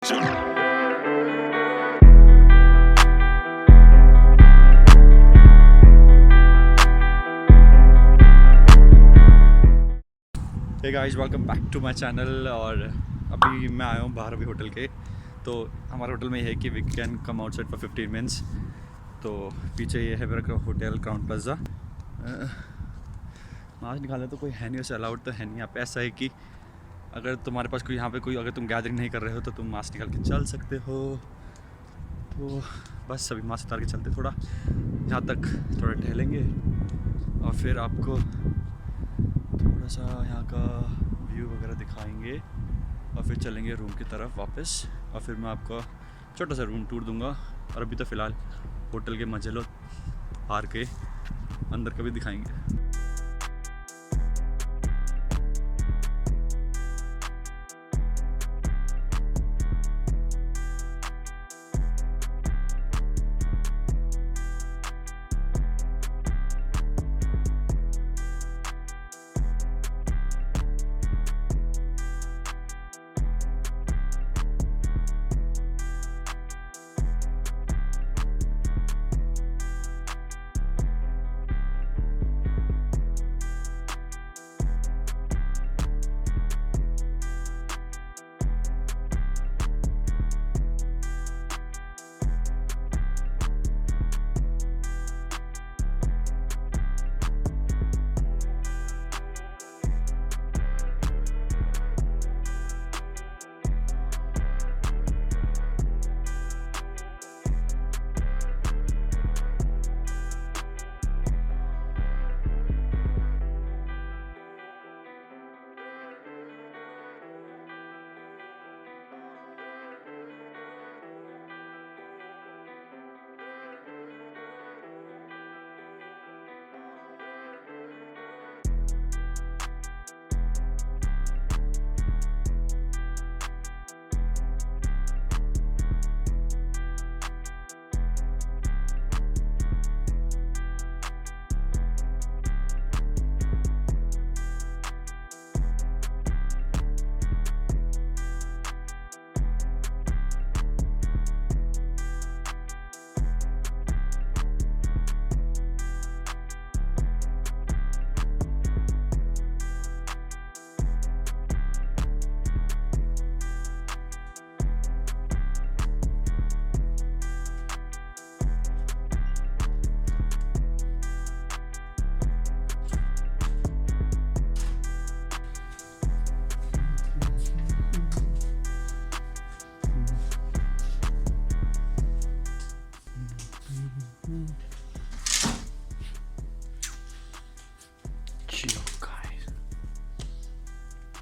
Hey guys, welcome back to my channel. और अभी मैं आया हूँ बाहर अभी होटल के। तो हमारे होटल में ये है कि we can come outside for 15 minutes. तो पीछे ये है मेरा होटल क्राउन प्लाजा। मास्क निकालने तो कोई है नहीं, वैसे अलाउड तो है नहीं यहाँ पे। ऐसा है कि अगर तुम्हारे पास कोई यहाँ पे कोई अगर तुम गैदरिंग नहीं कर रहे हो तो तुम मास्क निकाल के चल सकते हो। तो बस सभी मास्क उतार के चलते, थोड़ा यहाँ तक थोड़ा टहलेंगे और फिर आपको थोड़ा सा यहाँ का व्यू वगैरह दिखाएंगे और फिर चलेंगे रूम की तरफ वापस। और फिर मैं आपको छोटा सा रूम टूर दूंगा। और अभी तो फ़िलहाल होटल के मजे लो, बाहर के अंदर का भी दिखाएंगे।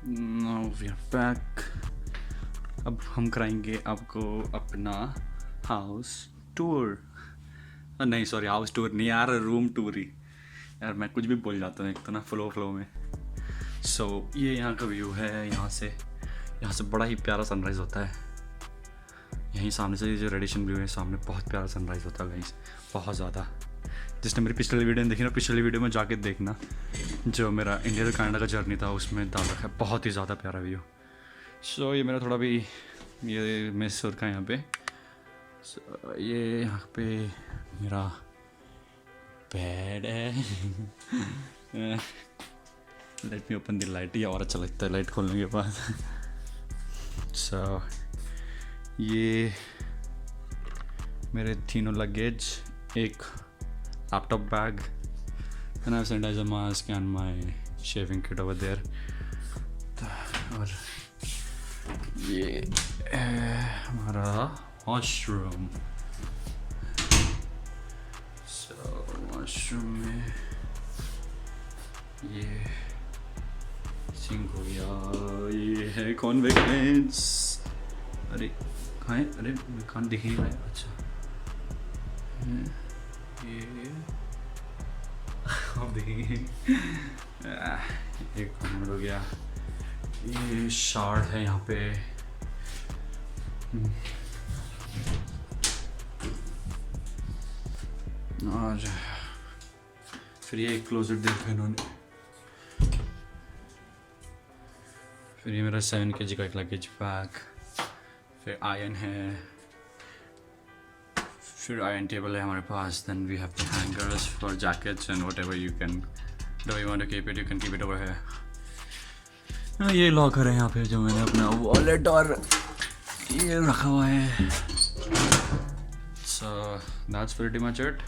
Now we are back. अब हम कराएंगे आपको अपना हाउस टूर। नहीं सॉरी, हाउस टूर नहीं यार, रूम टूर ही। यार मैं कुछ भी बोल जाता हूँ एक तो ना, फ्लो में। ये यहाँ का व्यू है। यहाँ से बड़ा ही प्यारा सनराइज़ होता है। यहीं सामने से जो रेडिएशन व्यू है, सामने बहुत प्यारा सनराइज़ होता है गाइस, बहुत ज़्यादा। जिसने मेरी पिछली वीडियो में देखी ना, पिछली वीडियो में जाके देखना, जो मेरा इंडिया से कनाडा का जर्नी था, उसमें डाल रखा है। बहुत ही ज़्यादा प्यारा व्यू। ये मेरा थोड़ा भी ये मैसूर का यहाँ पे। ये यहाँ पे मेरा बेड है। Let me open the light. ये और अच्छा लगता है लाइट खोलने के बाद। ये मेरे तीनों लगेज, एक laptop bag, and I have sanitizer mask and my shaving kit over there. और ये हमारा वॉशरूम। वॉशरूम में ये सिंक हो गया। ये है कॉन्वेक्स। अरे कहाँ है? अरे मैं कहाँ दिख नहीं रहा है। अच्छा ये आप देखेंगे। एक कॉर्नर हो गया। ये शार्ड है यहाँ पे। और फिर ये क्लोजेट देखा इन्होंने। फिर ये मेरा 7 kg का एक लगेज बैग। फिर आयरन है, फिर आयरन टेबल है हमारे पास. Then we have the hangers for jackets and whatever you can, do you want to keep it, you can keep it over here. ये लॉकर है यहाँ पे जो मैंने अपना वॉलेट और ये रखा हुआ है. So that's pretty much it.